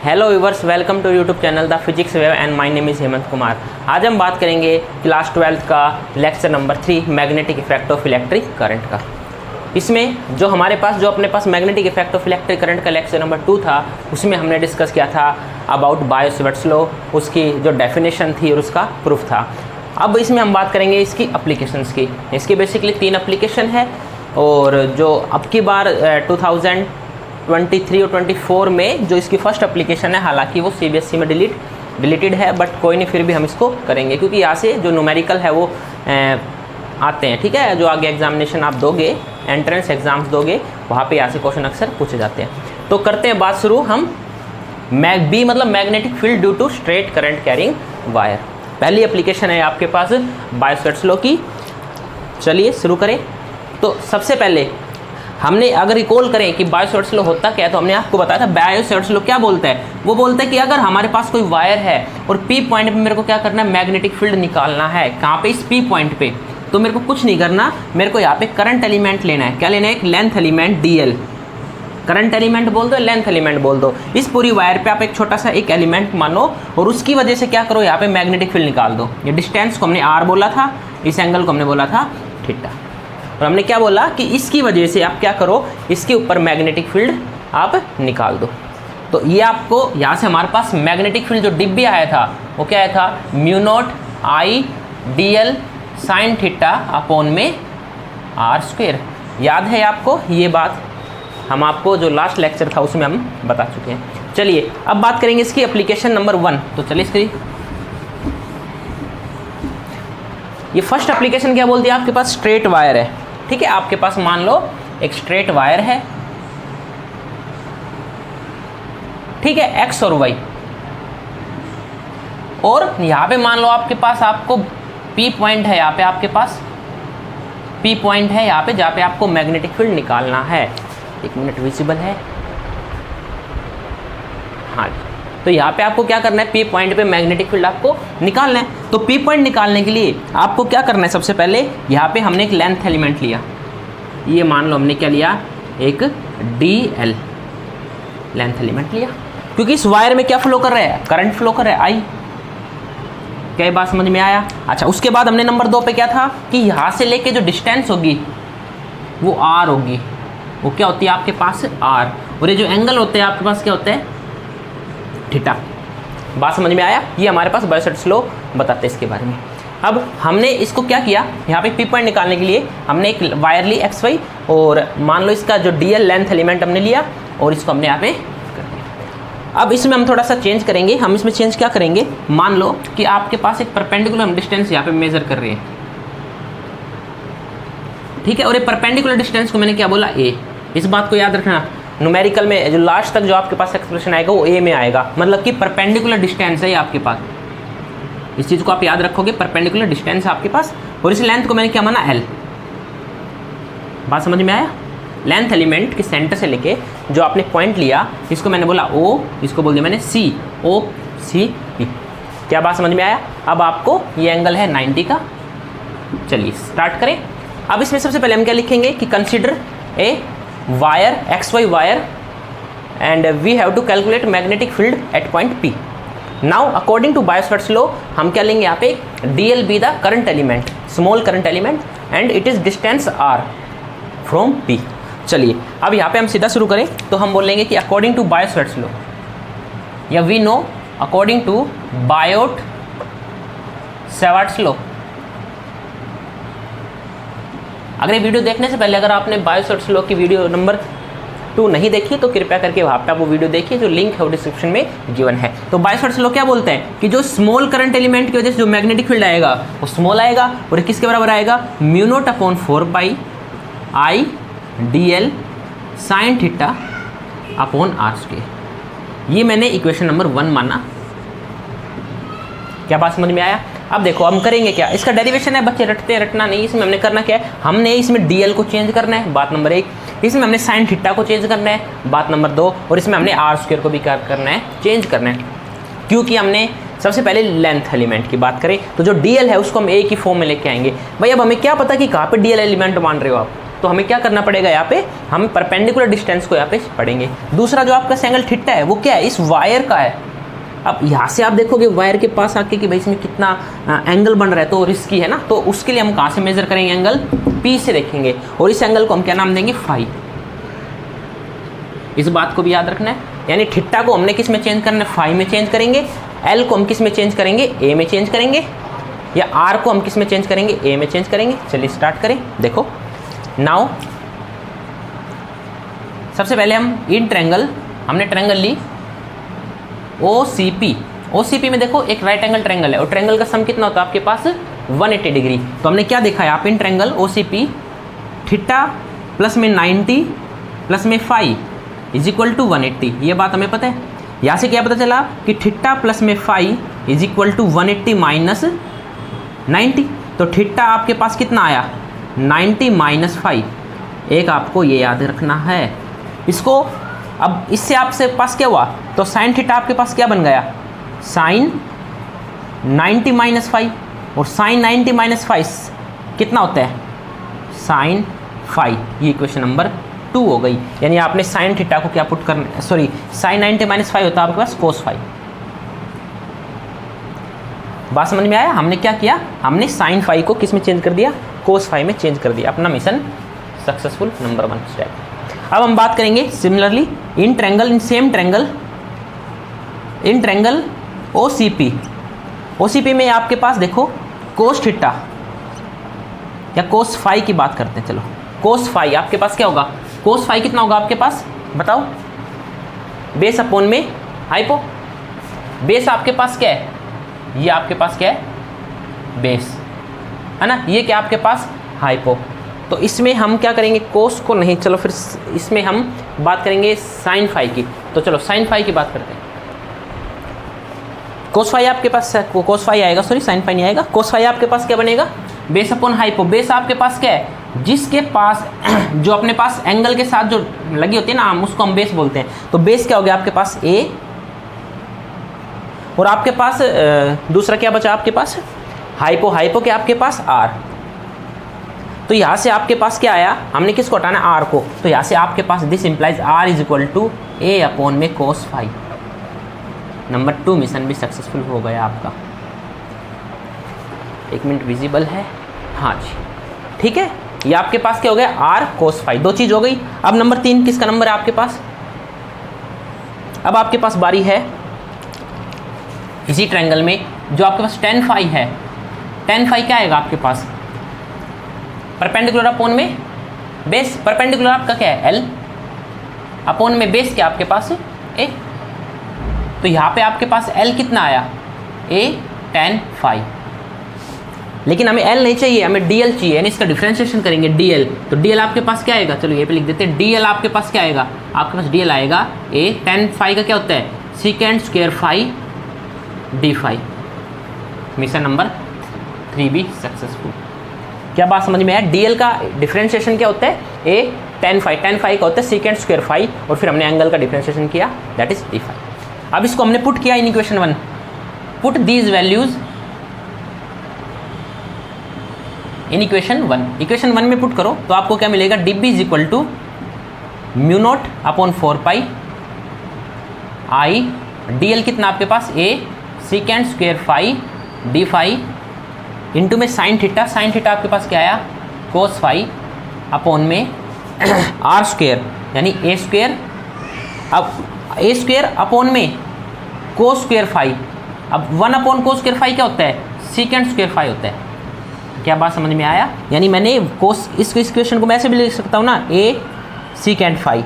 Hello viewers, welcome to YouTube channel the physics wave and my name is Hemant Kumar. आज हम बात करेंगे class 12 का lecture number 3 magnetic effect of electric current का। इसमें जो अपने पास magnetic effect of electric current का लेक्चर नंबर 2 था, उसमें हमने डिस्कस किया था अबाउट बायो-सैवर्ट्स लॉ, उसकी जो डेफिनेशन थी और उसका प्रूफ था। अब इसमें हम बात करेंगे इसकी एप्लीकेशंस की। इसकी बेसिकली 3 एप्लीकेशन है और जो अब की बार 2023 और 24 में जो इसकी फर्स्ट एप्लीकेशन है, हालांकि वो CBSE में डिलीटेड है, बट कोई नहीं, फिर भी हम इसको करेंगे क्योंकि यहाँ से जो न्यूमेरिकल है वो आते हैं। ठीक है, जो आगे एग्जामिनेशन आप दोगे, एंट्रेंस एग्जाम्स दोगे, वहाँ पे यहाँ से क्वेश्चन अक्सर पूछे जाते हैं। तो करते हैं बात शुरू हम बी मतलब magnetic field due to straight current carrying wire. पहली एप्लीकेशन है आपके पास बायो-सैवर्ट्स लॉ की। चलिए शुरू करें। तो सबसे पहले हमने अगर रिकॉल करें कि बायो-सैवर्ट्स लॉ होता क्या है, तो हमने आपको बताया था बायो-सैवर्ट्स लॉ क्या बोलता है। वो बोलता है कि अगर हमारे पास कोई वायर है और P पॉइंट पे मेरे को क्या करना है, मैग्नेटिक फील्ड निकालना है। कहाँ पे? इस P पॉइंट पे। तो मेरे को कुछ नहीं करना, मेरे को यहाँ पे करंट एलिमेंट लेना है। क्या लेना है? एक length element DL। Current element बोल दो, लेंथ एलिमेंट बोल दो। इस पूरी वायर पे आप एक छोटा सा एक एलिमेंट मानो और उसकी वजह से क्या करो, यहाँ पे मैग्नेटिक फील्ड निकाल दो। ये डिस्टेंस को हमने R बोला था, इस एंगल को हमने बोला था थीटा। और हमने क्या बोला कि इसकी वजह से आप क्या करो, इसके ऊपर मैग्नेटिक फील्ड आप निकाल दो। तो ये आपको यहाँ से हमारे पास मैग्नेटिक फील्ड जो डिब्बे आया था वो क्या आया था, म्यू0 I dl sine theta upon में R²। याद है आपको ये बात? हम आपको जो लास्ट लेक्चर था उसमें हम बता चुके हैं। चलिए अब बात करेंगे इसकी एप्लीकेशन नंबर 1। तो चलिए इसकी ये फर्स्ट एप्लीकेशन क्या बोलती है, आपके पास स्ट्रेट वायर है। ठीक है, आपके पास मान लो एक स्ट्रेट वायर है, ठीक है, X और Y, और यहाँ पे मान लो आपके पास आपको P पॉइंट है, यहाँ पे आपके पास P पॉइंट है यहाँ पे, जहाँ पे आपको मैग्नेटिक फील्ड निकालना है। एक मिनट, विजिबल है? हाँ, तो यहाँ पे आपको क्या करना है, P पॉइंट पे मैग्नेटिक फील्ड आपको निकालना है। तो P पॉइंट निकालने के लिए आपको क्या करना है, सबसे पहले यहाँ पे हमने एक लेंथ एलिमेंट लिया। ये मान लो हमने क्या लिया, एक DL लेंथ एलिमेंट लिया, क्योंकि इस वायर में क्या फ्लो कर रहा है, करंट फ्लो कर रहा है I। क्या ये बात समझ में आया? अच्छा, उसके बाद हमने नंबर 2 पे क्या था कि यहाँ से लेके जो डिस्टेंस होगी वो R होगी। वो क्या होती है आपके पास, R, और ये जो एंगल होते हैं आपके पास क्या होते हैं, थीटा। बात समझ में आया? ये हमारे पास बायो-सैवर्ट्स लॉ बताते हैं इसके बारे में। अब हमने इसको क्या किया, यहाँ पे P पॉइंट निकालने के लिए हमने एक वायर ली XY, और मान लो इसका जो DL लेंथ एलिमेंट हमने लिया और इसको हमने यहाँ पे कर दिया। अब इसमें हम थोड़ा सा चेंज करेंगे। हम इसमें चेंज क्या करेंगे, मान लो कि आपके पास एक परपेंडिकुलर हम डिस्टेंस यहाँ पे मेजर कर रहे हैं, ठीक है, और ये परपेंडिकुलर डिस्टेंस को मैंने क्या बोला, A। इस बात को याद रखना, न्यूमेरिकल में जो लास्ट तक जो आपके पास एक्सप्रेशन आएगा वो A में आएगा, मतलब कि परपेंडिकुलर डिस्टेंस है आपके पास। इस चीज़ को आप याद रखोगे, परपेंडिकुलर डिस्टेंस है आपके पास, और इस लेंथ को मैंने क्या माना, L। बात समझ में आया? लेंथ एलिमेंट के सेंटर से लेके जो आपने पॉइंट लिया, इसको मैंने बोला O, इसको बोल दिया मैंने C, OCP। क्या बात समझ में आया? अब आपको ये एंगल है 90 का। चलिए स्टार्ट करें। अब इसमें सबसे पहले हम क्या लिखेंगे कि consider a wire, XY wire, and we have to calculate magnetic field at point P। Now according to Biot Savart's law हम क्या लेंगे, यहाँ पे DL be the current element, small current element, and it is distance R from P। चलिए अब यहाँ पे हम सीधा शुरू करें तो हम बोलेंगे कि अकॉर्डिंग टू बायो-सैवर्ट्स लॉ, या we know according to Biot Savart's law. अगर ये वीडियो देखने से पहले अगर आपने बायो-सैवर्ट्स लॉ की वीडियो नंबर 2 नहीं देखी तो कृपया करके वहाँ पे आप वो वीडियो देखिए, जो लिंक है वो डिस्क्रिप्शन में गिवन है। तो बायो-सैवर्ट्स लॉ क्या बोलते हैं कि जो स्मॉल करंट एलिमेंट की वजह से जो मैग्नेटिक फील्ड आएगा वो स्मॉल आएगा, और किसके बराबर आएगा, mu upon 4 I DL sine theta upon R²। ये मैंने इक्वेशन नंबर 1 माना। क्या बात समझ में आया? अब देखो हम करेंगे क्या, इसका डेरिवेशन है बच्चे, रटना नहीं। इसमें हमने करना क्या है, हमने इसमें DL को चेंज करना है, बात नंबर 1। इसमें हमने साइन थीटा को चेंज करना है, बात नंबर 2। और इसमें हमने R² को भी क्या करना है, चेंज करना है, क्योंकि हमने सबसे पहले लेंथ एलिमेंट की बात करें तो जो DL है उसको हम A की फॉर्म में लेके आएंगे। भाई अब हमें क्या पता कि कहाँ पे DL एलिमेंट मान रहे हो आप, तो हमें क्या करना पड़ेगा, यहाँ पे हम परपेंडिकुलर डिस्टेंस को यहाँ पे पढ़ेंगे। दूसरा जो आपका एंगल थीटा है वो क्या है, इस वायर का है। अब यहाँ से आप देखोगे वायर के पास आके कि भाई इसमें कितना एंगल बन रहा है, तो रिस्की है ना, तो उसके लिए हम कहाँ से मेजर करेंगे, एंगल P से देखेंगे, और इस एंगल को हम क्या नाम देंगे, फाई। इस बात को भी याद रखना है, यानी थीटा को हमने किस में चेंज करना है, फाई में चेंज करेंगे, L को हम किस में चेंज करेंगे, A में चेंज करेंगे, या R को हम किस में चेंज करेंगे, A में चेंज करेंगे। चलिए स्टार्ट करें। देखो नाउ सबसे पहले हम इन ट्रायंगल, हमने ट्रायंगल ली OCP। OCP में देखो एक राइट एंगल ट्रायंगल है, और ट्रायंगल का सम कितना होता है आपके पास, 180 डिग्री। तो हमने क्या देखा है, आप in triangle OCP theta plus में 90 प्लस में फाई इज इक्वल टू 180, ये बात हमें पता है। यहाँ से क्या पता चला कि थीटा प्लस में phi is equal to 180 minus 90। तो थीटा आपके पास कितना आया, 90 माइनस फाई। एक आपको ये याद रखना है इसको। अब इससे आपसे पास क्या हुआ, तो साइन थीटा आपके पास क्या बन गया, साइन 90 माइनस फाई, और साइन 90 माइनस फाई कितना होता है, साइन फाई। ये इक्वेशन नंबर 2 हो गई। यानी आपने साइन थीटा को क्या पुट करना, सॉरी साइन 90 माइनस फाई होता है आपके पास कोस फाई। बात समझ में आया, हमने क्या किया, हमने साइन फाई को किस में चेंज कर दिया, कोस फाई में चेंज कर दिया। अपना मिशन सक्सेसफुल, नंबर 1 स्टेप। अब हम बात करेंगे similarly in triangle, in same triangle, in triangle OCP। OCP में आपके पास देखो कोस थीटा या कोस फाई की बात करते हैं। चलो कोस फाई आपके पास क्या होगा, कोस फाई कितना होगा आपके पास, बताओ, बेस अपॉन में हाइपो। बेस आपके पास क्या है, ये आपके पास क्या है, बेस है ना, ये क्या आपके पास हाइपो। तो इसमें हम क्या करेंगे, कोस को नहीं, चलो फिर इसमें हम बात करेंगे साइन फाई की। तो चलो साइन फाई की बात करते हैं। कोस फाई आपके पास, कोस फाई आएगा, सॉरी साइन फाई नहीं आएगा। कोस फाई आपके पास क्या बनेगा, बेस अपॉन हाइपो। बेस आपके पास क्या है, जिसके पास जो अपने पास एंगल के साथ जो लगी होती है ना, हम उसको हम बेस बोलते हैं। तो बेस क्या हो गया आपके पास, A, और आपके पास दूसरा क्या बचा आपके पास, हाइपो। हाइपो क्या आपके पास, R। तो यहाँ से आपके पास क्या आया, हमने किसको हटाना, R को। तो यहाँ से आपके पास this implies R is equal to A upon में कोस फाई। नंबर 2 मिशन भी सक्सेसफुल हो गया आपका। 1 मिनट विजिबल है, हाँ जी ठीक है। ये आपके पास क्या हो गया, R कोस फाई, 2 चीज़ हो गई। अब नंबर 3 किसका नंबर है आपके पास, अब आपके पास बारी है इसी ट्रायंगल में जो आपके पास tan फाई है। tan फाई क्या आएगा आपके पास, परपेंडिकुलर अपॉन में बेस। परपेंडिकुलर आपका क्या है, L अपॉन में बेस क्या आपके पास, A। तो यहाँ पे आपके पास L कितना आया, A tan फाई। लेकिन हमें L नहीं चाहिए, हमें DL चाहिए, यानी इसका डिफरेंशिएशन करेंगे DL। तो DL आपके पास क्या आएगा, चलो ये पे लिख देते हैं। DL आपके पास क्या आएगा, आपके पास DL आएगा A tan फाई का क्या होता है, secant square phi D phi. Mission number 3 भी सक्सेसफुल। क्या बात समझ में आया, DL का डिफरेंशिएशन क्या होता है, A tan phi. tan phi का होता है सीकेंड स्क्वायर फाई, और फिर हमने एंगल का डिफरेंशिएशन किया, दैट इज D फाई। अब इसको हमने पुट किया in equation 1। Put these values in equation 1। Equation 1 में पुट करो तो आपको क्या मिलेगा, dB is equal to mu naught upon 4 pi I. DL कितना आपके पास, A secant square phi D phi into में साइन थीटा। साइन थीटा आपके पास क्या आया, कोस फाई अपॉन में R स्क्वायर यानी A स्क्वायर। अब A स्क्वायर अपॉन में कोस स्क्वायर फाई। अब 1 अपॉन कोस स्क्वायर फाई क्या होता है, सीकेंड स्क्वायर फाई होता है। क्या बात समझ में आया, यानी मैंने कोस इस इक्वेशन को मैं ऐसे भी लिख सकता हूँ ना, A सीकेंड फाई।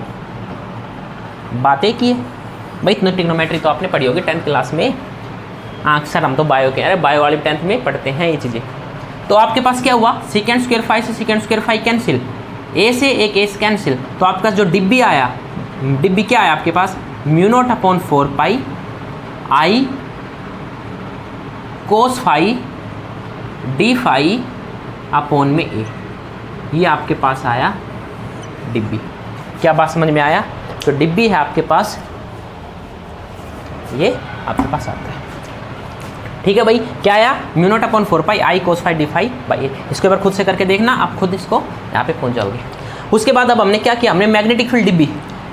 बातें की है भाई, इतना ट्रिग्नोमेट्री तो आपने पढ़ी होगी 10th क्लास में। अक्सर हम तो बायो के, अरे बायो वाली 10th में पढ़ते हैं ये चीज़ें। तो आपके पास क्या हुआ, सीकेंड स्क्वायर फाई से secant square phi cancel, A से एक A कैंसिल। तो आपका जो डिब्बी आया, डिब्बी क्या आया आपके पास, mu naught upon 4 pi I cos phi D phi upon में A। ये आपके पास आया डिब्बी। क्या बात समझ में आया, तो डिब्बी है आपके पास, ये आपके पास आता है। ठीक है भाई, क्या आया, mu naught upon 4 pi I cos phi D phi by A। इसको एक बार खुद से करके देखना, आप खुद इसको यहाँ पे पहुँच जाओगे। उसके बाद अब हमने क्या किया, हमने मैग्नेटिक फील्ड डिब्बी,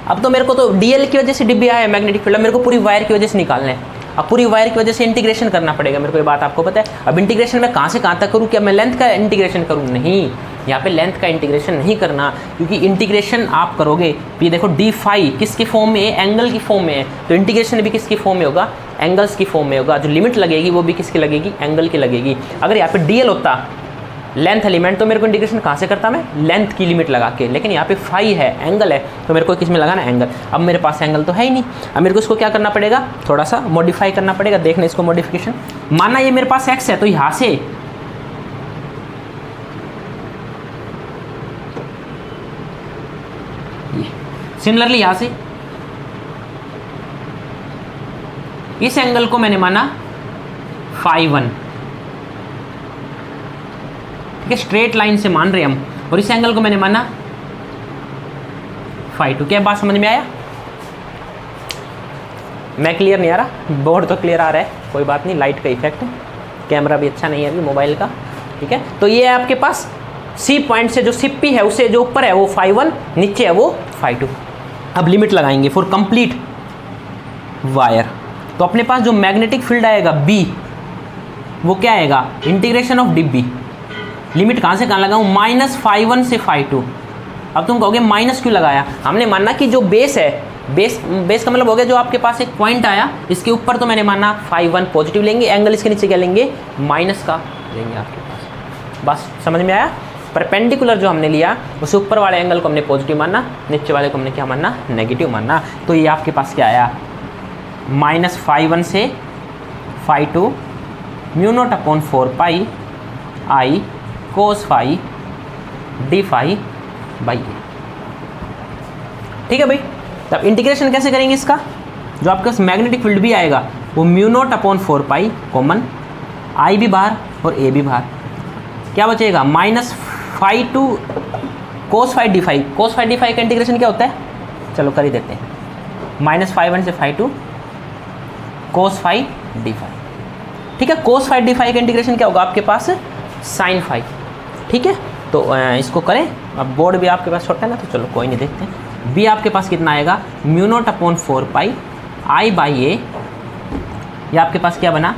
अब तो मेरे को तो डीएल की वजह से डिब्बी आया है मैग्नेटिक फील्ड, अब मेरे को पूरी वायर की वजह से निकालना है। अब पूरी वायर की वजह से इंटीग्रेशन करना पड़ेगा मेरे को, ये बात आपको पता है। अब इंटीग्रेशन मैं कहाँ से कहाँ तक करूँ, क्या मैं लेंथ का इंटीग्रेशन करूँ? नहीं, यहाँ पे लेंथ का इंटीग्रेशन नहीं करना, क्योंकि इंटीग्रेशन आप करोगे ये देखो डी फाई किसकी फॉर्म में है, एंगल की फॉर्म में है, तो इंटीग्रेशन भी किसकी फॉर्म में होगा, एंगल्स की फॉर्म में होगा। जो लिमिट लगेगी वो भी किसकी लगेगी, एंगल की लगेगी। अगर यहाँ पे डीएल होता लेंथ एलिमेंट तो मेरे को इंटीग्रेशन कहाँ से करता मैं, लेंथ की लिमिट लगा के, लेकिन यहाँ पे फाई है, एंगल है, तो मेरे को किस में लगाना, एंगल। अब मेरे पास एंगल तो है ही नहीं, अब मेरे को इसको क्या करना पड़ेगा, थोड़ा सा मॉडिफाई करना पड़ेगा। देखना इसको मॉडिफिकेशन, माना ये मेरे पास एक्स है, तो यहाँ से सिमिलरली यहाँ से इस एंगल को मैंने माना फाई 1, ठीक है, स्ट्रेट लाइन से मान रहे हम, और इस एंगल को मैंने माना फाई 2। क्या बात समझ में आया? मैं क्लियर नहीं आ रहा, बोर्ड तो क्लियर आ रहा है, कोई बात नहीं, लाइट का इफेक्ट है, कैमरा भी अच्छा नहीं है अभी मोबाइल का, ठीक है। तो ये है आपके पास सी पॉइंट से जो सिप्पी है उससे जो ऊपर है वो फाई 1, नीचे है वो फाई 2। अब लिमिट लगाएंगे फॉर कंप्लीट वायर, तो अपने पास जो मैग्नेटिक फील्ड आएगा बी, वो क्या आएगा, integration of D B. Limit कहाँ से कहाँ लगाऊँ, माइनस फाई 1 से फाई 2। अब तुम कहोगे माइनस क्यों लगाया, हमने माना कि जो बेस है, बेस का मतलब हो गया जो आपके पास एक पॉइंट आया, इसके ऊपर तो मैंने माना फाई 1 पॉजिटिव लेंगे, एंगल इसके नीचे क्या लेंगे, माइनस का लेंगे आपके पास। बस समझ में आया? परपेंडिकुलर जो हमने लिया उसे ऊपर वाले एंगल को हमने पॉजिटिव मानना, नीचे वाले को हमने क्या मानना, नेगेटिव मानना। तो ये आपके पास क्या आया, माइनस फाई 1 से phi 2 mu naught upon 4 pi I cos phi D phi by A. ठीक है भाई, तब इंटीग्रेशन कैसे करेंगे इसका, जो आपके पास मैग्नेटिक फील्ड भी आएगा वो mu naught upon 4 pi common, I भी बाहर और ए भी बाहर, क्या बचेगा, minus phi 2 cos phi D phi. Cos phi D phi का इंटीग्रेशन क्या होता है, चलो कर ही देते हैं, माइनस फाई 1 से phi 2 cos phi D phi. ठीक है, कोस फाई डी फाई का इंटीग्रेशन क्या होगा आपके पास, साइन फाई। ठीक है, तो इसको करें। अब बोर्ड भी आपके पास छोटा है ना, तो चलो कोई नहीं, देखते हैं। बी आपके पास कितना आएगा, mu naught upon 4 pi I by A, ये आपके पास क्या बना,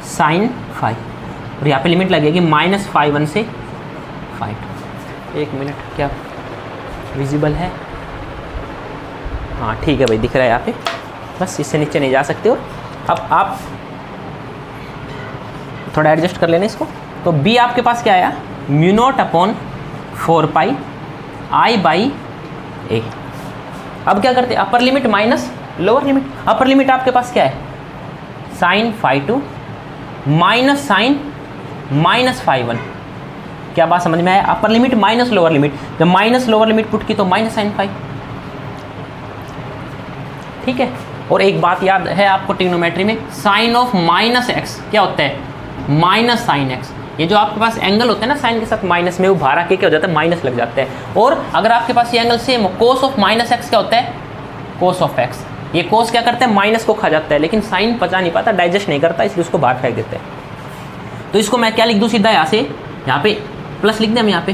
साइन फाई, और यहाँ पे लिमिट लगेगी माइनस फाई 1 से फाई 2। एक मिनट, क्या विजिबल है, हाँ ठीक है भाई, दिख रहा है यहाँ पे, बस इससे नीचे नहीं जा सकते हो। अब आप थोड़ा एडजस्ट कर लेना इसको। तो बी आपके पास क्या आया, mu naught upon 4 pi I by A. अब क्या करते हैं, upper limit minus lower limit. Upper limit आपके पास क्या है, sine phi 2 minus sine minus phi 1। क्या बात समझ में आया, upper limit minus lower limit, जब माइनस लोअर लिमिट पुट की तो माइनस साइन फाई। ठीक है, और एक बात याद है आपको ट्रिग्नोमेट्री में, साइन ऑफ माइनस एक्स क्या होता है, माइनस साइन एक्स। ये जो आपके पास एंगल होता है ना साइन के साथ माइनस में, वो बाहर आके क्या हो जाता है, माइनस लग जाता है। और अगर आपके पास ये एंगल सेम हो, कोस ऑफ माइनस एक्स क्या होता है, कोस ऑफ एक्स। ये कोस क्या करता है, माइनस को खा जाता है, लेकिन साइन पचा नहीं पाता, डाइजेस्ट नहीं करता, इसलिए उसको बाहर फेंक देते हैं। तो इसको मैं क्या लिख दूँ सीधा, यहाँ से यहाँ पे प्लस लिख दें हम, यहाँ पे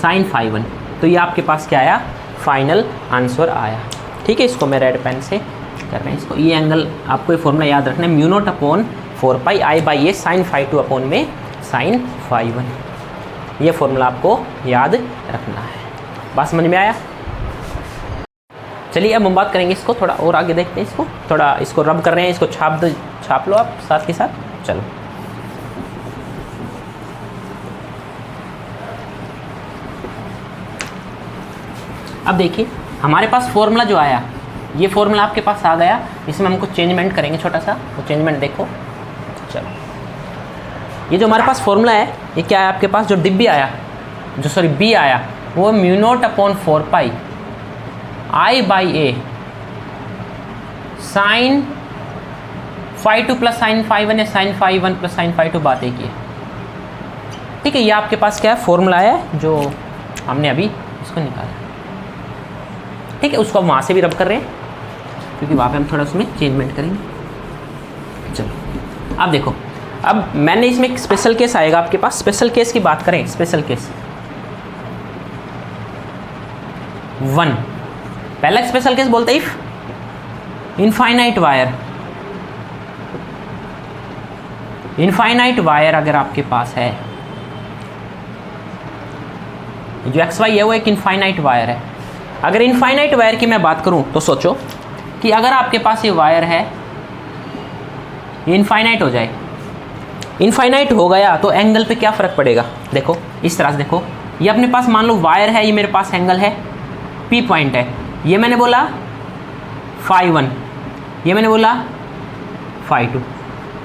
साइन फाई 1। तो ये आपके पास क्या आया, फाइनल आंसर आया। ठीक है, इसको मैं रेड पेन से कर रहे हैं इसको। ये एंगल आपको ये फॉर्मूला याद रखना है, mu naught upon 4 pi I by A sine phi 2 upon में साइन फाई 1। ये फॉर्मूला आपको याद रखना है। बात समझ में आया? चलिए अब हम बात करेंगे इसको, थोड़ा और आगे देखते हैं इसको, थोड़ा इसको रब कर रहे हैं, इसको छाप लो आप साथ के साथ। चलो अब देखिए हमारे पास फॉर्मूला जो आया, ये फॉर्मूला आपके पास आ गया, इसमें हमको चेंजमेंट करेंगे छोटा सा, तो चेंजमेंट देखो। चलो ये जो हमारे पास फॉर्मूला है, ये क्या है आपके पास, जो डिब्बी आया, जो सॉरी बी आया, वो mu naught upon 4 pi I by A sine phi 2 plus sine phi 1 या sine phi 1 plus sine phi 2, बात एक ही है। ठीक है, ये आपके पास क्या है, फॉर्मूला है जो हमने अभी इसको निकाला। ठीक है, उसको हम वहाँ से भी रब कर रहे हैं, क्योंकि वहाँ पे हम थोड़ा उसमें चेंजमेंट करेंगे। चलो अब देखो, अब मैंने इसमें एक स्पेशल केस आएगा आपके पास। स्पेशल केस की बात करें, स्पेशल केस 1। पहला स्पेशल केस बोलते हैं इफ इनफाइनाइट वायर अगर आपके पास है, जो एक्स वाई है वो एक इनफाइनाइट वायर है। अगर इनफाइनाइट वायर की मैं बात करूं तो सोचो कि अगर आपके पास ये वायर है, ये इनफाइनाइट हो जाए, इनफाइनाइट हो गया तो एंगल पे क्या फ़र्क पड़ेगा? देखो इस तरह से देखो, ये अपने पास मान लो वायर है, ये मेरे पास एंगल है, पी पॉइंट है, ये मैंने बोला φ1, ये मैंने बोला φ2।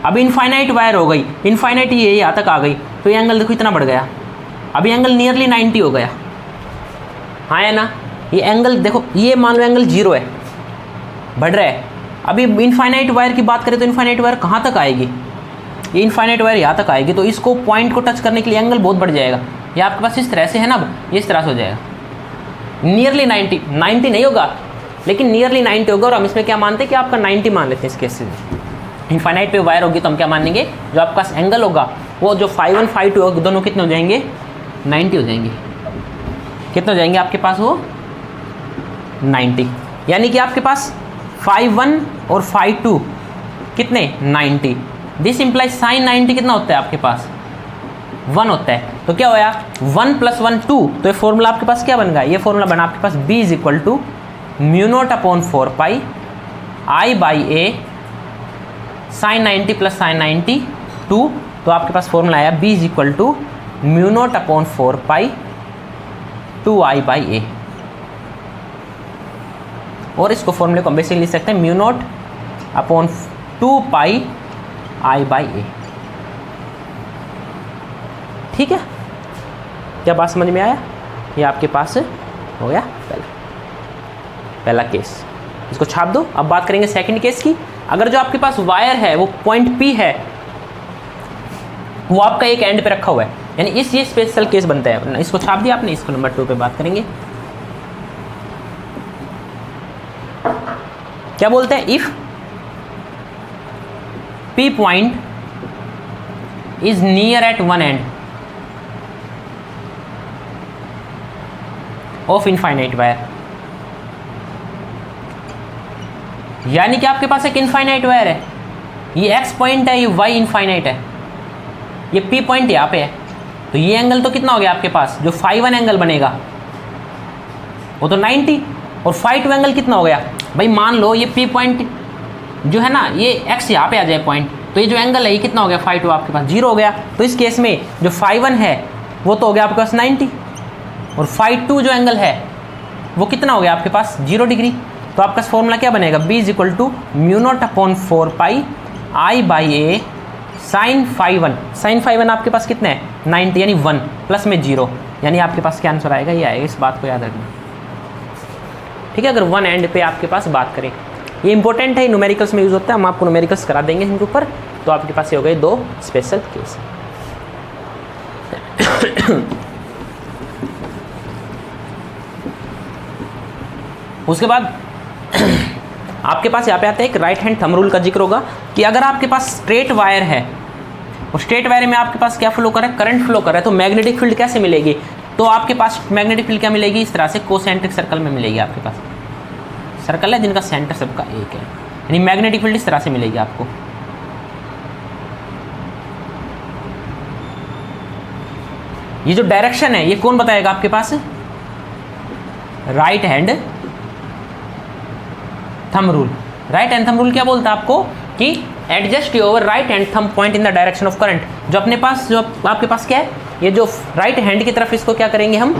अब इनफाइनाइट वायर हो गई, इनफाइनाइट ये यहाँ तक आ गई, तो ये एंगल देखो इतना बढ़ गया, अभी एंगल नियरली 90 हो गया, हाँ है ना। ये एंगल देखो, ये मान लो एंगल 0 है, बढ़ रहा है। अभी इनफाइनाइट वायर की बात करें तो इनफाइनाइट वायर कहाँ तक आएगी? ये इनफाइनाइट वायर यहाँ तक आएगी, तो इसको पॉइंट को टच करने के लिए एंगल बहुत बढ़ जाएगा। ये आपके पास इस तरह से है ना, ये इस तरह से हो जाएगा, नियरली 90 नहीं होगा लेकिन नियरली 90 होगा। और हम इसमें क्या मानते हैं कि आपका 90 मान लेते हैं इस केस से। इनफाइनाइट पे वायर होगी तो हम क्या मानेंगे, जो आपके पास एंगल होगा वो जो φ1 φ2 होगा, दोनों कितने हो जाएंगे? 90 हो जाएंगे। कितने हो जाएंगे आपके पास? वो 90। यानी कि आपके पास φ1 और φ2 कितने? 90। दिस इम्प्लाइज साइन 90 कितना होता है आपके पास? 1 होता है। तो क्या होया? 1 + 1 2। तो ये फॉर्मूला आपके पास क्या बन गया? ये फॉर्मूला बना आपके पास B = μ0/4π I/A साइन 90 + साइन 90 2। तो आपके पास फॉर्मूला आया B = μ0/4π 2I/A। और इसको फॉर्मूले को हम बेसिकली लिख सकते हैं μ0/2π I/A। ठीक है, क्या बात समझ में आया? ये आपके पास हो गया पहला केस, इसको छाप दो। अब बात करेंगे सेकंड केस की। अगर जो आपके पास वायर है वो पॉइंट P है, वो आपका एक एंड पे रखा हुआ है, यानी ये स्पेशल केस बनता है। इसको छाप दिया आपने, इसको नंबर 2 पे बात करेंगे। क्या बोलते हैं? If P point is near at one end of infinite wire, यानी कि आपके पास एक इनफाइनाइट वायर है, ये x पॉइंट है, ये y इनफाइनाइट है, ये P पॉइंट यहाँ पे है, तो ये एंगल तो कितना हो गया आपके पास? जो φ1 एंगल बनेगा वो तो 90, और φ2 एंगल कितना हो गया भाई? मान लो ये P पॉइंट जो है ना, ये x यहाँ पे आ जाए पॉइंट, तो ये जो एंगल है ये कितना हो गया? φ2 आपके पास 0 हो गया। तो इस केस में जो φ1 है वो तो हो गया आपके पास 90, और φ2 जो एंगल है वो कितना हो गया आपके पास? 0 डिग्री। तो आपका फॉर्मूला क्या बनेगा? B = μ0/4π I/A sign φ1। साइन φ1 आपके पास कितना है? 90, यानी 1 प्लस में 0, यानी आपके पास क्या आंसर आएगा? ये आएगा। इस बात को याद रखना, ठीक है। अगर वन एंड पे आपके पास बात करें, ये इंपॉर्टेंट है, न्यूमेरिकल्स में यूज होता है, हम आपको न्यूमेरिकल्स करा देंगे इनके ऊपर। तो आपके पास ये हो गए 2 स्पेशल केस। उसके बाद आपके पास यहाँ पे आता है एक राइट हैंड थंब रूल का जिक्र होगा कि अगर आपके पास स्ट्रेट वायर है और स्ट्रेट वायर में आपके पास क्या फ्लो कर रहा है? करंट फ्लो कर रहा है, तो मैग्नेटिक फील्ड कैसे मिलेगी? तो आपके पास मैग्नेटिक फील्ड क्या मिलेगी? इस तरह से कोसेंट्रिक सर्कल में मिलेगी। आपके पास सर्कल है जिनका सेंटर सबका एक है, यानी मैग्नेटिक फील्ड इस तरह से मिलेगी आपको। ये जो डायरेक्शन है ये कौन बताएगा आपके पास? Right hand thumb rule. Right hand thumb rule क्या बोलता है आपको? कि adjust your right hand thumb point in the direction of current. जो अपने पास, जो आपके पास क्या है, ये जो राइट हैंड की तरफ, इसको क्या करेंगे हम?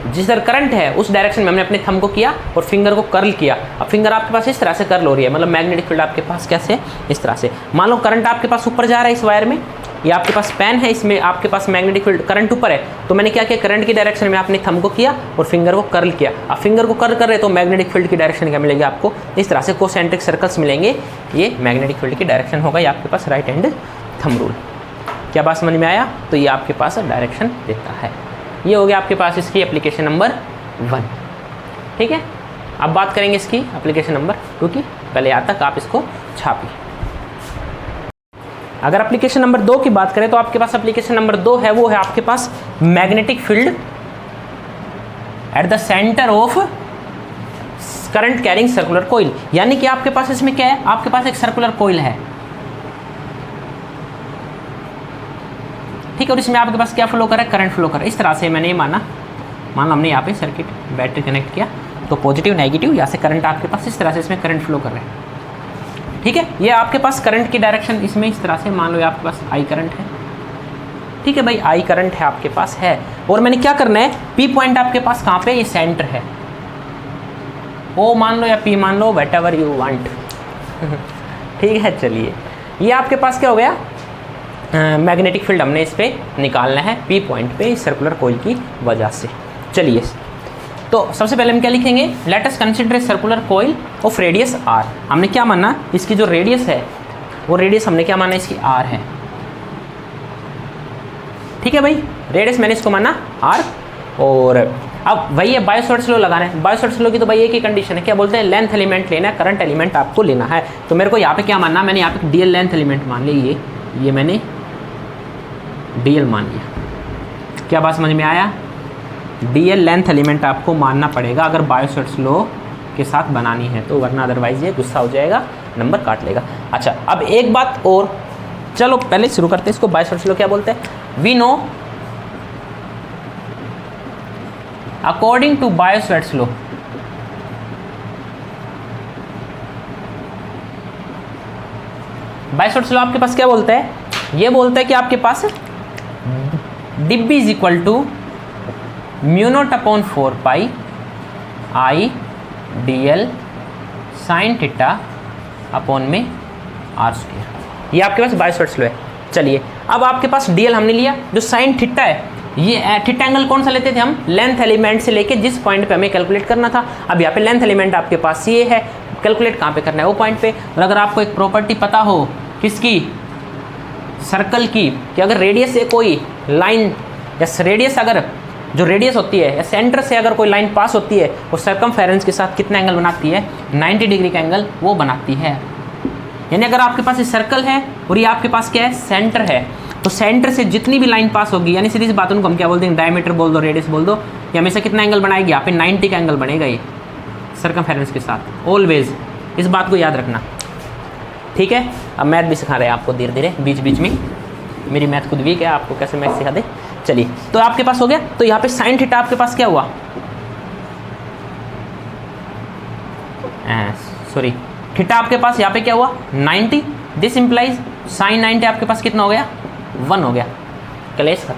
जिस तरह करंट है उस डायरेक्शन में हमने अपने थंब को किया और फिंगर को कर्ल किया। अब फिंगर आपके पास इस तरह से कर्ल हो रही है, मतलब मैग्नेटिक फील्ड आपके पास कैसे? इस तरह से। मान लो करंट आपके पास ऊपर जा रहा है इस वायर में, ये आपके पास पेन है, इसमें आपके पास मैग्नेटिक फील्ड करंट ऊपर है, तो मैंने क्या किया? करंट की डायरेक्शन में अपने थंब को किया और फिंगर को कर्ल किया। अब फिंगर को कर्ल कर रहे तो मैग्नेटिक फील्ड की डायरेक्शन क्या मिलेगी आपको? इस तरह से कोसेंट्रिक सर्कल्स मिलेंगे। ये मैग्नेटिक फील्ड की डायरेक्शन होगा, ये आपके पास राइट हैंड थंब रूल। क्या बात समझ में आया? तो ये आपके पास डायरेक्शन देता है। ये हो गया आपके पास इसकी एप्लीकेशन नंबर 1, ठीक है। अब बात करेंगे इसकी एप्लीकेशन नंबर 2 की। पहले यहाँ तक आप इसको छापिए। अगर एप्लीकेशन नंबर 2 की बात करें तो आपके पास एप्लीकेशन नंबर 2 है, वो है आपके पास magnetic field at the centre of current carrying circular coil, यानी कि आपके पास इसमें क्या है, आपके पास एक सर्कुलर कोइल है, ठीक है, और इसमें आपके पास क्या फ्लो कर रहा है, करंट फ्लो कर रहा है। इस तरह से मैंने ये मान लो हमने यहाँ पे सर्किट बैटरी कनेक्ट किया, तो पॉजिटिव नेगेटिव यहाँ से करंट आपके पास इस तरह से इसमें करंट फ्लो कर रहा है, ठीक है। ये आपके पास करंट की डायरेक्शन इसमें इस तरह से, मान लो आपके पास आई करंट है, ठीक है भाई, आई करंट है आपके पास है, और मैंने क्या करना है, पी पॉइंट आपके पास कहाँ पे, ये सेंटर है, ओ मान लो या पी मान लो, वेट एवर यू वांट, ठीक है। चलिए ये आपके पास क्या हो गया, मैग्नेटिक फील्ड हमने इस पर निकालना है पी पॉइंट पे सर्कुलर कोइल की वजह से। चलिए तो सबसे पहले हम क्या लिखेंगे, let us consider a circular coil of radius R. हमने क्या माना, इसकी जो रेडियस है वो रेडियस हमने क्या माना, इसकी आर है, ठीक है भाई, रेडियस मैंने इसको माना आर। और अब वही है बायो-सॉर्ट्स लॉ लगाना है। बायो-सॉर्ट्स लॉ की तो भाई एक ही कंडीशन है, क्या बोलते हैं, लेंथ एलिमेंट लेना है, करंट एलिमेंट आपको लेना है। तो मेरे को यहाँ पे क्या मानना, मैंने यहाँ पे डीएल लेंथ एलिमेंट मान लिया, ये मैंने डीएल मान लिया। क्या बात समझ में आया, डीएल लेंथ एलिमेंट आपको मानना पड़ेगा अगर बायो-सॉर्ट्स लॉ के साथ बनानी है तो, वरना अदरवाइज ये गुस्सा हो जाएगा, नंबर काट लेगा। अच्छा अब एक बात और, चलो पहले शुरू करते हैं इसको, बायो-सॉर्ट्स लॉ क्या बोलते हैं, we know according to Biot Savart's law, Biot Savart's law आपके पास क्या बोलता है, ये बोलता है कि आपके पास D B is equal to mu naught upon 4 pi I D L sine theta upon में आर स्क्वायर, ये आपके पास बायो-सॉर्ट्स लॉ है। चलिए अब आपके पास डीएल हमने लिया, जो साइन थीटा है, ये थीटा एंगल कौन सा लेते थे हम, लेंथ एलिमेंट से लेके जिस पॉइंट पे हमें कैलकुलेट करना था। अब यहाँ पे लेंथ एलिमेंट आपके पास ये है, कैलकुलेट कहाँ पे करना है, वो पॉइंट पे। और अगर आपको एक प्रॉपर्टी पता हो किसकी, सर्कल की, कि अगर रेडियस से कोई लाइन या रेडियस, अगर जो रेडियस होती है या सेंटर से अगर कोई लाइन पास होती है वो सर्कमफेरेंस के साथ कितना एंगल बनाती है, 90 डिग्री का एंगल वो बनाती है। यानी अगर आपके पास ये सर्कल है और ये आपके पास क्या है, सेंटर है, तो सेंटर से जितनी भी लाइन पास होगी, यानी सीधी सी बात, उनको हम क्या बोलते हैं, डायमीटर बोल दो, रेडियस बोल दो, ये हमेशा कितना एंगल बनाएगी, यहाँ पे 90 का एंगल बनेगा ये सर्कमफेरेंस के साथ, ऑलवेज, इस बात को याद रखना, ठीक है। अब मैथ भी सिखा रहे हैं आपको धीरे धीरे, बीच बीच में, मेरी मैथ खुद वीक है, आपको कैसे मैथ सिखा दे। चलिए तो आपके पास हो गया, तो यहाँ पे साइन थीटा आपके पास क्या हुआ, सॉरी थीटा आपके पास यहाँ पे क्या हुआ 90, दिस इंप्लाइज साइन 90 आपके पास कितना हो गया 1 हो गया, क्लेश कर।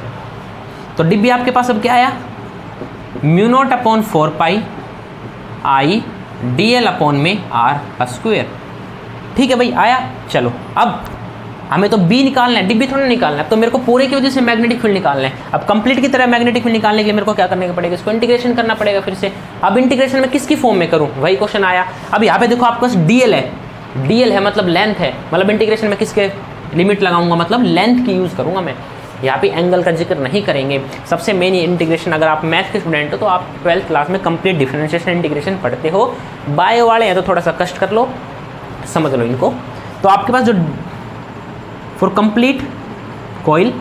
तो डिब्बी आपके पास अब क्या आया, mu naught upon 4 pi I D L upon में आर का स्क्वायर, ठीक है भाई आया। चलो अब हमें तो बी निकालना है, डिब्बी थोड़ा निकालना है, तो मेरे को पूरे की वजह से मैग्नेटिक फील्ड निकालना है। अब कंप्लीट की तरह मैग्नेटिक फील्ड निकालने के लिए मेरे को क्या करने का पड़ेगा, इसको इंटीग्रेशन करना पड़ेगा फिर से। अब इंटीग्रेशन में किसकी फॉर्म में करूं, वही क्वेश्चन आया। अब यहाँ पे देखो आपके पास डीएल है, डीएल है मतलब लेंथ है, मतलब इंटीग्रेशन में किसके लिमिट लगाऊंगा, मतलब लेंथ की यूज़ करूंगा मैं। यहाँ पे एंगल का जिक्र नहीं करेंगे। सबसे मेन इंटीग्रेशन, अगर आप मैथ के स्टूडेंट हो तो आप 12th क्लास में कंप्लीट डिफरेंशिएशन इंटीग्रेशन पढ़ते हो। बायो वाले हैं तो थोड़ा सा कष्ट कर लो, समझ लो इनको। तो आपके पास जो for complete coil,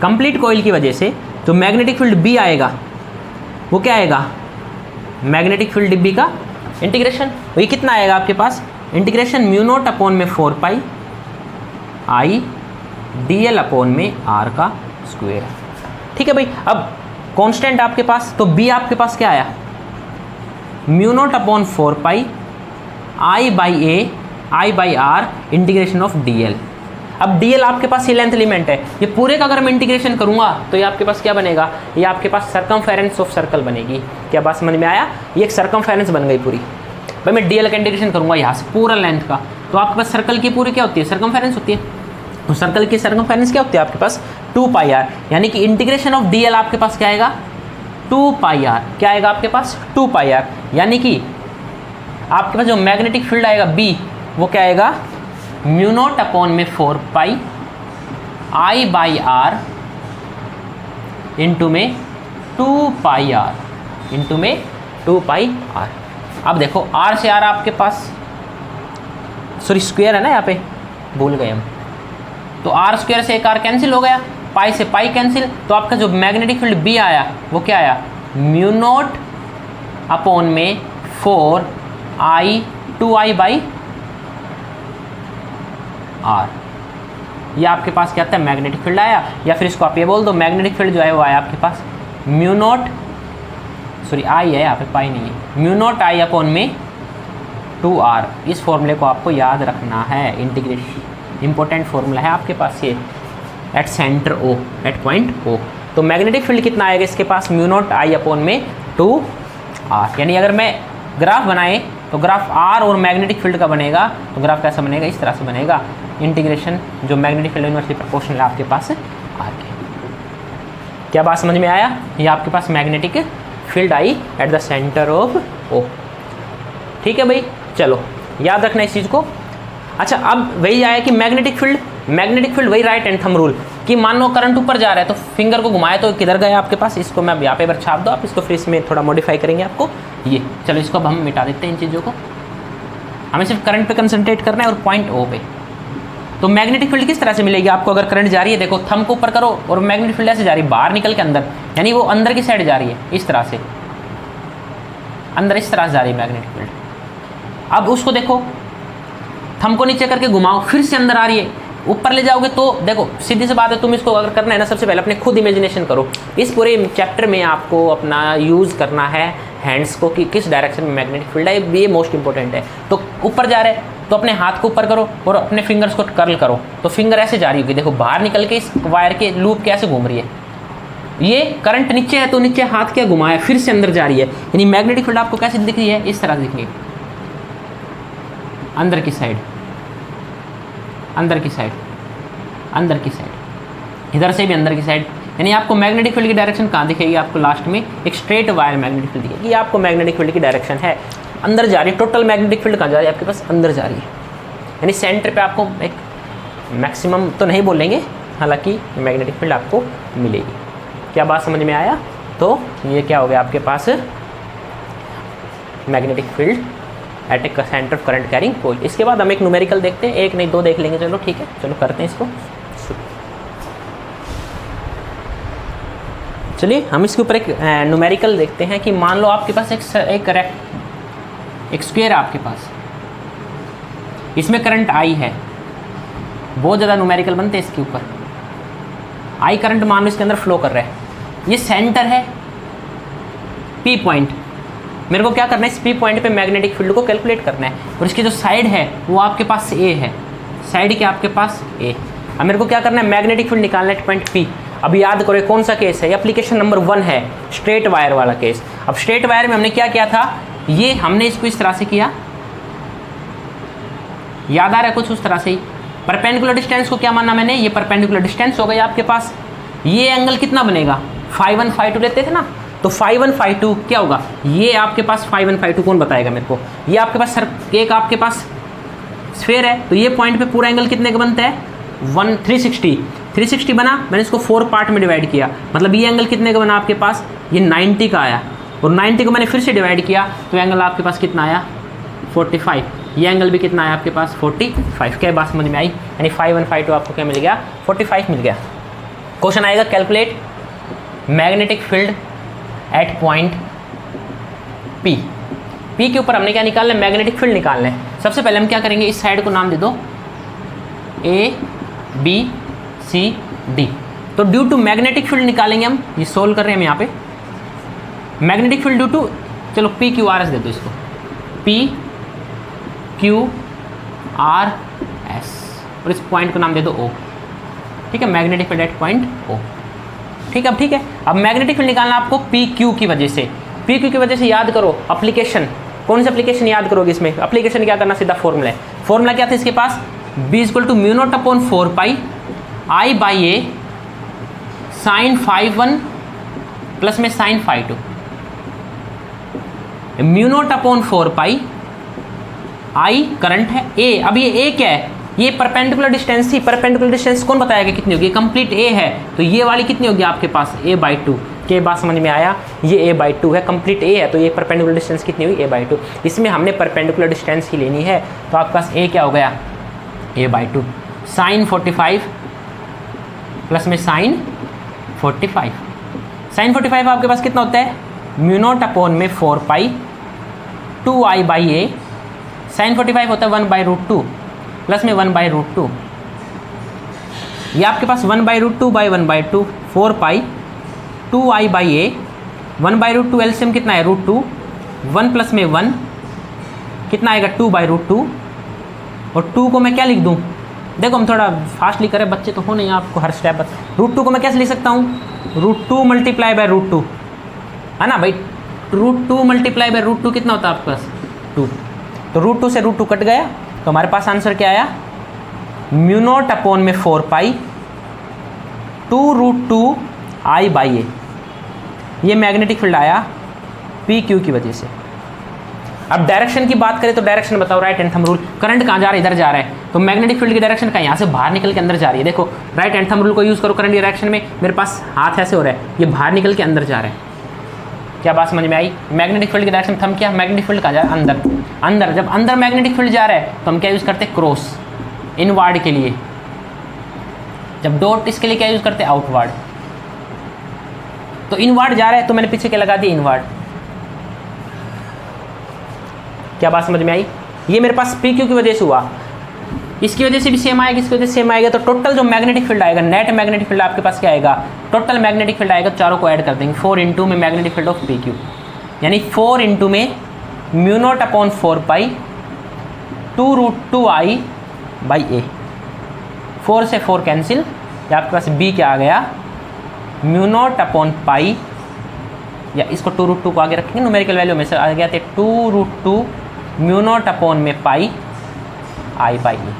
complete coil की वजह से जो मैग्नेटिक फील्ड बी आएगा वो क्या आएगा, मैग्नेटिक फील्ड डिब्बी का इंटीग्रेशन। ये कितना आएगा आपके पास, इंटीग्रेशन म्यू नॉट अपॉन में 4 pi I D L upon में आर का स्क्वायर, ठीक है भाई। अब कांस्टेंट आपके पास, तो बी आपके पास क्या आया, mu naught upon 4 pi I by A I by R integration of D L. अब डी एल आपके पास ये लेंथ एलिमेंट है, ये पूरे का अगर मैं इंटीग्रेशन करूंगा तो ये आपके पास क्या बनेगा, ये आपके पास सर्कमफेरेंस ऑफ सर्कल बनेगी। क्या बात समझ में आया, ये एक सर्कमफेरेंस बन गई पूरी। भाई मैं डी एल का इंटीग्रेशन करूंगा यहाँ से पूरा लेंथ का, तो आपके पास सर्कल की पूरी क्या होती है, सर्कमफेरेंस होती है। तो सर्कल की सर्कमफेरेंस क्या होती है आपके पास 2 पाई आर, यानी कि इंटीग्रेशन ऑफ डी एल आपके पास क्या आएगा 2 पाई आर, क्या आएगा आपके पास 2 पाई आर, यानी कि आपके पास जो मैग्नेटिक फील्ड आएगा बी वो क्या आएगा म्यू नॉट अपॉन में 4 pi I by are into में 2 पाई आर, इंटू में 2 पाई आर। अब देखो आर से आर आपके पास, सॉरी स्क्वायर है ना यहाँ पे, भूल गए हम, तो आर स्क्वायर से एक आर कैंसिल हो गया, पाई से पाई कैंसिल, तो आपका जो मैग्नेटिक फील्ड बी आया वो क्या आया, म्यू नॉट अपॉन में 4I 2I बाई आर, ये आपके पास क्या आता है, मैग्नेटिक फील्ड आया। या फिर इसको आप ये बोल दो, मैग्नेटिक फील्ड जो है वो आया आपके पास म्यू नॉट, सॉरी आई है यहाँ पे, पाई नहीं है, म्यू नॉट आई अपॉन में 2R। इस फॉर्मूले को आपको याद रखना है, इंटीग्रेशन इंपॉर्टेंट फॉर्मूला है आपके पास ये, at centre O, at point O। तो मैग्नेटिक फील्ड कितना आएगा इसके पास, म्यू नॉट आई अपॉन में 2R। यानी अगर मैं ग्राफ बनाए तो ग्राफ R और मैग्नेटिक फील्ड का बनेगा, तो ग्राफ कैसा बनेगा, इस तरह से बनेगा, इंटीग्रेशन जो मैग्नेटिक फील्ड इनवर्सली प्रोपोर्शनल है आपके पास R के। क्या बात समझ में आया, ये आपके पास मैग्नेटिक फील्ड आई at the centre of O। ठीक है भाई, चलो याद रखना इस चीज़ को। अच्छा, अब वही आया कि मैग्नेटिक फील्ड वही राइट हैंड थंब रूल कि मान लो करंट ऊपर जा रहा है तो फिंगर को घुमाए तो किधर गया आपके पास, इसको मैं यहाँ पे छाप दो आप, इसको फिर इसमें थोड़ा मॉडिफाई करेंगे आपको ये। चलो इसको अब हम मिटा देते हैं इन चीज़ों को, हमें सिर्फ करंट पे कंसंट्रेट करना है और पॉइंट O पे। तो मैग्नेटिक फील्ड किस तरह से मिलेगी आपको, अगर करंट जा रही है, देखो थंब को ऊपर करो और मैग्नेटिक फील्ड ऐसे जा रही है बाहर निकल के अंदर, यानी वो अंदर की साइड जा रही है, इस तरह से अंदर इस तरह से जा रही है मैग्नेटिक फील्ड। अब उसको देखो, थंब को नीचे करके घुमाओ, फिर से अंदर आ रही है, ऊपर ले जाओगे तो देखो सीधी सी बात है, तुम इसको अगर करना है ना, सबसे पहले अपने खुद इमेजिनेशन करो। इस पूरे चैप्टर में आपको अपना यूज़ करना है हैंड्स को कि किस डायरेक्शन में मैग्नेटिक फील्ड है, ये मोस्ट इंपॉर्टेंट है। तो ऊपर जा रहे हैं तो अपने हाथ को ऊपर करो और अपने फिंगर्स को कर्ल करो, तो फिंगर ऐसे जा रही होगी, देखो बाहर निकल के इस वायर के लूप के ऐसे घूम रही है। ये करंट नीचे है तो नीचे हाथ क्या घुमाया, फिर से अंदर जा रही है, यानी मैग्नेटिक फील्ड आपको कैसे दिख रही है, इस तरह दिख रही है, अंदर की साइड, अंदर की साइड, अंदर की साइड, इधर से भी अंदर की साइड। यानी आपको मैग्नेटिक फील्ड की डायरेक्शन कहाँ दिखेगी, आपको लास्ट में एक स्ट्रेट वायर मैग्नेटिक फील्ड दिखेगी, ये आपको मैग्नेटिक फील्ड की डायरेक्शन है, अंदर जा रही है। टोटल मैग्नेटिक फील्ड कहाँ जा रही है आपके पास, अंदर जा रही है, यानी सेंटर पे आपको एक मैक्सिमम तो नहीं बोलेंगे, हालांकि मैग्नेटिक फील्ड आपको मिलेगी। क्या बात समझ में आया, तो ये क्या हो गया आपके पास, magnetic field at a centre of current carrying coil. इसके बाद हम एक न्यूमेरिकल देखते हैं, एक नहीं दो देख लेंगे, चलो ठीक है, चलो करते हैं इसको। चलिए हम इसके ऊपर एक न्यूमेरिकल देखते हैं कि मान लो आपके पास एक स्क्वायर है आपके पास, इसमें करंट I है, बहुत ज़्यादा न्यूमेरिकल बनते हैं इसके ऊपर। I करंट मान लो इसके अंदर फ्लो कर रहा है, ये सेंटर है P पॉइंट, मेरे को क्या करना है, इस P पॉइंट पे मैग्नेटिक फील्ड को कैलकुलेट करना है, और इसकी जो साइड है वो आपके पास A है, साइड के आपके पास A। अब मेरे को क्या करना है, मैग्नेटिक फील्ड निकालना है पॉइंट P। अब याद करो कौन सा केस है, एप्लीकेशन नंबर 1 है, स्ट्रेट वायर वाला केस। अब स्ट्रेट वायर में हमने क्या किया था, ये हमने इसको इस तरह से किया, याद आ रहा है कुछ उस तरह से ही। परपेंडिकुलर डिस्टेंस को क्या माना मैंने, ये परपेंडिकुलर डिस्टेंस हो गई आपके पास। ये एंगल कितना बनेगा, φ1 φ2 लेते थे ना, तो φ1 φ2 क्या होगा, ये आपके पास φ1 φ2 कौन बताएगा मेरे को, ये आपके पास एक आपके पास स्फेयर है, तो ये पॉइंट पे पूरा एंगल कितने का बनता है, 360 बना। मैंने इसको 4 पार्ट में डिवाइड किया, मतलब ये एंगल कितने का बना आपके पास, ये 90 का आया, और 90 को मैंने फिर से डिवाइड किया तो एंगल आपके पास कितना आया, 45। ये एंगल भी कितना आया आपके पास, 45। क्या बात समझ में आई, यानी φ1 φ2 आपको क्या मिल गया, 45 मिल गया। क्वेश्चन आएगा calculate magnetic field at point P। P के ऊपर हमने क्या निकालना है, मैग्नेटिक फील्ड निकालना है। सबसे पहले हम क्या करेंगे, इस साइड को नाम दे दो A B C D। तो ड्यू टू मैग्नेटिक फील्ड निकालेंगे हम, ये सोल्व कर रहे हैं हम यहाँ पे, मैग्नेटिक फील्ड ड्यू टू, चलो P Q R S दे दो इसको, P Q R S, और इस पॉइंट को नाम दे दो O। ठीक है, magnetic field at point O। ठीक है, अब ठीक है, अब मैग्नेटिक फील्ड निकालना आपको P Q की वजह से, P Q की वजह से याद करो एप्लीकेशन, कौन सी एप्लीकेशन याद करोगे इसमें, एप्लीकेशन क्या करना, सीधा फॉर्मूला है। फॉर्मूला क्या था इसके पास, B = μ0/4π I by A sin φ1 plus में sin φ2, μ0/4π I करंट है, A। अब ये A क्या है, ये परपेंडिकुलर डिस्टेंस थी, परपेंडिकुलर डिस्टेंस कौन बताएगा कितनी होगी, कंप्लीट A है, तो ये वाली कितनी होगी आपके पास, A/2। क्या बात समझ में आया, ये A/2 है, कंप्लीट A है, तो ये परपेंडिकुलर डिस्टेंस कितनी हुई, A/2। इसमें हमने परपेंडिकुलर डिस्टेंस ही लेनी है, तो आपके पास A क्या हो गया, A/2 sin 45 प्लस में साइन 45। साइन 45 आपके पास कितना होता है, म्यू नॉट अपॉन में 4 पाई 2i बाई ए। साइन 45 होता है 1/√2 प्लस में 1/√2। ये आपके पास 1/√2 by 1/2 4 pi 2i by A. 1/√2 LCM कितना है √2, 1 प्लस में 1 कितना आएगा 2/√2। और 2 को मैं क्या लिख दूँ, देखो हम थोड़ा फास्टली करें, बच्चे तो हो नहीं आपको हर स्टेप बता। √2 को मैं कैसे लिख सकता हूँ, √2 मल्टीप्लाई बाय √2 है ना भाई। √2 मल्टीप्लाई बाय √2 कितना होता है आपके पास 2। तो √2 से √2 कट गया, तो हमारे पास आंसर क्या आया, म्यू नॉट अपॉन में 4 पाई 2√2i बाई ए। ये मैग्नेटिक फील्ड आया पी क्यू की वजह से। अब डायरेक्शन की बात करें तो डायरेक्शन बताओ, right hand thumb rule. Current कहाँ जा रहा है, इधर जा रहा है, तो मैग्नेटिक फील्ड की डायरेक्शन कहाँ, यहाँ से बाहर निकल के अंदर जा रही है। देखो राइट हैंड थंब रूल को यूज़ करो करंट की डायरेक्शन में। मेरे पास हाथ ऐसे हो रहा है, ये बाहर निकल के अंदर जा रहा है। क्या बात समझ में आई। मैग्नेटिक फील्ड की डायरेक्शन थंब क्या, मैग्नेटिक फील्ड कहाँ जा रहा है, अंदर। अंदर जब अंदर मैग्नेटिक फील्ड जा रहा है तो हम क्या यूज़ करते हैं, क्रॉस इनवार्ड के लिए। जब डॉट इसके लिए क्या यूज़ करते हैं, आउटवार्ड। तो इनवार्ड जा रहा है तो मैंने पीछे क्या लगा दिया, इनवार्ड। क्या बात समझ में आई। ये मेरे पास पी क्यू की वजह से हुआ, इसकी वजह से भी सेम आएगा, इसकी वजह से सेम आएगा। तो टोटल जो मैग्नेटिक फील्ड आएगा, नेट मैग्नेटिक फील्ड आपके पास क्या आएगा, टोटल मैग्नेटिक फील्ड आएगा, चारों को ऐड कर देंगे 4 इंटू में magnetic field of P Q, यानी 4 इंटू में mu naught upon 4 pi 2√2i by A. 4 से 4 कैंसिल, या आपके पास बी क्या आ गया, म्यू नॉट अपॉन पाई, या इसको 2√2 को आगे रखेंगे, न्यूमेरिकल वैल्यू में से आ गया थे 2√2 म्यू नॉट अपॉन में पाई आई बाई ए।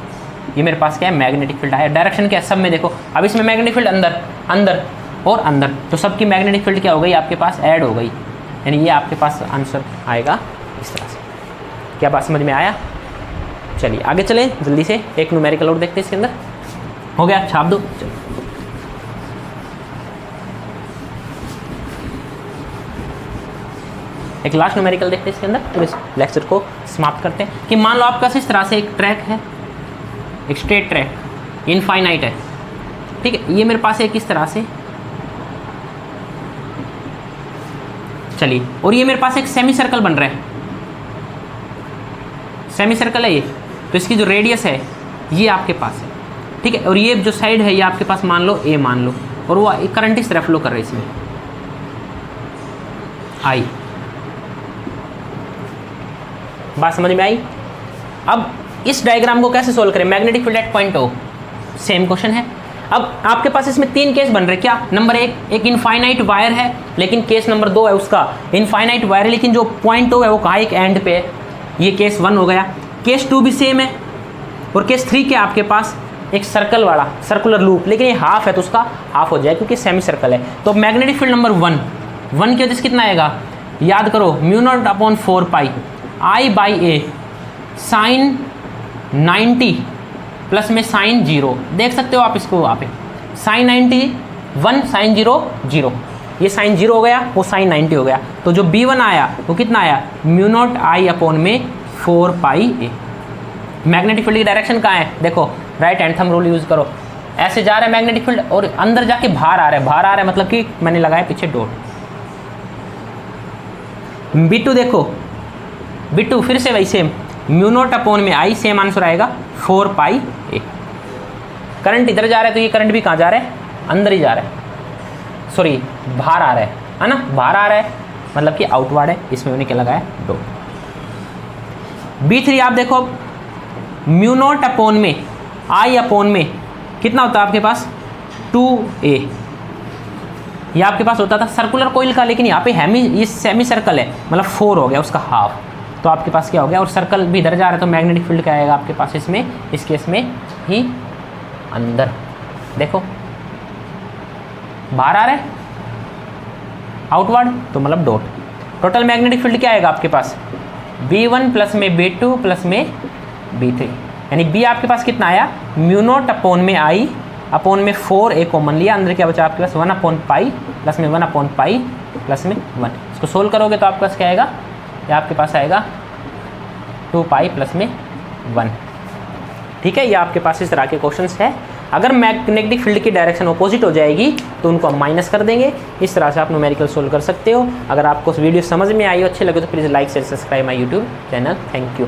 ये मेरे पास क्या है, मैग्नेटिक फील्ड आया। डायरेक्शन क्या है सब में देखो, अब इसमें मैग्नेटिक फील्ड अंदर अंदर और अंदर, तो सबकी मैग्नेटिक फील्ड क्या हो गई आपके पास, ऐड हो गई, यानी ये आपके पास आंसर आएगा इस तरह से। क्या बात समझ में आया। चलिए आगे चलें जल्दी से, एक न्यूमेरिकल और देखते हैं इसके अंदर। हो गया, छाप दो। चलो एक लास्ट न्यूमेरिकल देखते हैं इसके अंदर, फिर इस लेक्चर को समाप्त करते हैं। कि मान लो आपका इस तरह से एक ट्रैक है, एक स्ट्रेट ट्रैक, इनफाइनाइट है, ठीक है। ये मेरे पास एक इस तरह से, चलिए, और ये मेरे पास एक सेमी सर्कल बन रहा है, सेमी सर्कल है ये, तो इसकी जो रेडियस है ये आपके पास है, ठीक है। और ये जो साइड है ये आपके पास मान लो ए मान लो, और वो करंट इस तरह फ्लो कर रही है इसमें आई। बात समझ में आई। अब इस डायग्राम को कैसे सोल्व करें, magnetic field at point O, same question है। अब आपके पास इसमें 3 केस बन रहे, क्या, नंबर 1 एक इनफाइनाइट वायर है, लेकिन केस नंबर 2 है उसका इनफाइनाइट वायर है, लेकिन जो पॉइंट ओ है वो कहाँ, एक एंड पे है, ये केस 1 हो गया। केस 2 भी सेम है, और केस 3 क्या आपके पास, एक सर्कल वाला सर्कुलर लूप, लेकिन ये हाफ है तो उसका हाफ हो जाए क्योंकि सेमी सर्कल है। तो मैग्नेटिक फील्ड नंबर 1 की वजह से कितना आएगा, याद करो, mu naught upon 4 pi I by A sine 90 plus में साइन 0, देख सकते हो आप इसको वहाँ पे, साइन 90 1 साइन 0 0, ये साइन 0 हो गया, वो साइन 90 हो गया। तो जो B1 आया वो कितना आया, म्यू नॉट आई अपॉन में 4 पाई ए। मैग्नेटिक फील्ड की डायरेक्शन कहाँ है, देखो right hand thumb rule use करो, ऐसे जा रहा है मैग्नेटिक फील्ड और अंदर जाके बाहर आ रहा है, बाहर आ रहा है मतलब कि मैंने लगाया पीछे डॉट। B2 देखो, B2 फिर से वही सेम, म्यू नॉट अपॉन में आई, सेम आंसर आएगा 4 पाई ए। करंट इधर जा रहा है तो ये करंट भी कहाँ जा रहा है, अंदर ही जा रहा है, सॉरी बाहर आ रहा है ना, बाहर आ रहा है मतलब कि आउटवर्ड है, इसमें मैंने क्या लगाया डॉट। B3 आप देखो, म्यू नॉट अपॉन में आई अपॉन में कितना होता है आपके पास 2a, ये आपके पास होता था सर्कुलर कोइल का, लेकिन यहाँ पे ये सेमी सर्कल है, मतलब 4 हो गया उसका हाफ, तो आपके पास क्या हो गया, और सर्कल भी इधर जा रहा है तो मैग्नेटिक फील्ड क्या आएगा आपके पास इसमें, इस केस में ही अंदर, देखो बाहर आ रहा है आउटवर्ड, तो मतलब डॉट। टोटल मैग्नेटिक फील्ड क्या आएगा आपके पास, B1 प्लस में B2 प्लस में B3, यानी B आपके पास कितना आया, म्यू नॉट अपॉन में आई अपॉन में 4 ए कॉमन लिया, अंदर क्या बचा आपके पास 1 अपॉन पाई प्लस में 1 अपॉन पाई प्लस में 1। इसको सोल्व करोगे तो आपके पास क्या आएगा, ये आपके पास आएगा 2 पाई प्लस में 1, ठीक है। ये आपके पास इस तरह के क्वेश्चंस है। अगर मैग्नेटिक फील्ड की डायरेक्शन अपोजिट हो जाएगी तो उनको हम माइनस कर देंगे। इस तरह से आप न्यूमेरिकल सोल्व कर सकते हो। अगर आपको वीडियो समझ में आई हो, अच्छे लगे तो please like share subscribe my YouTube channel. Thank you.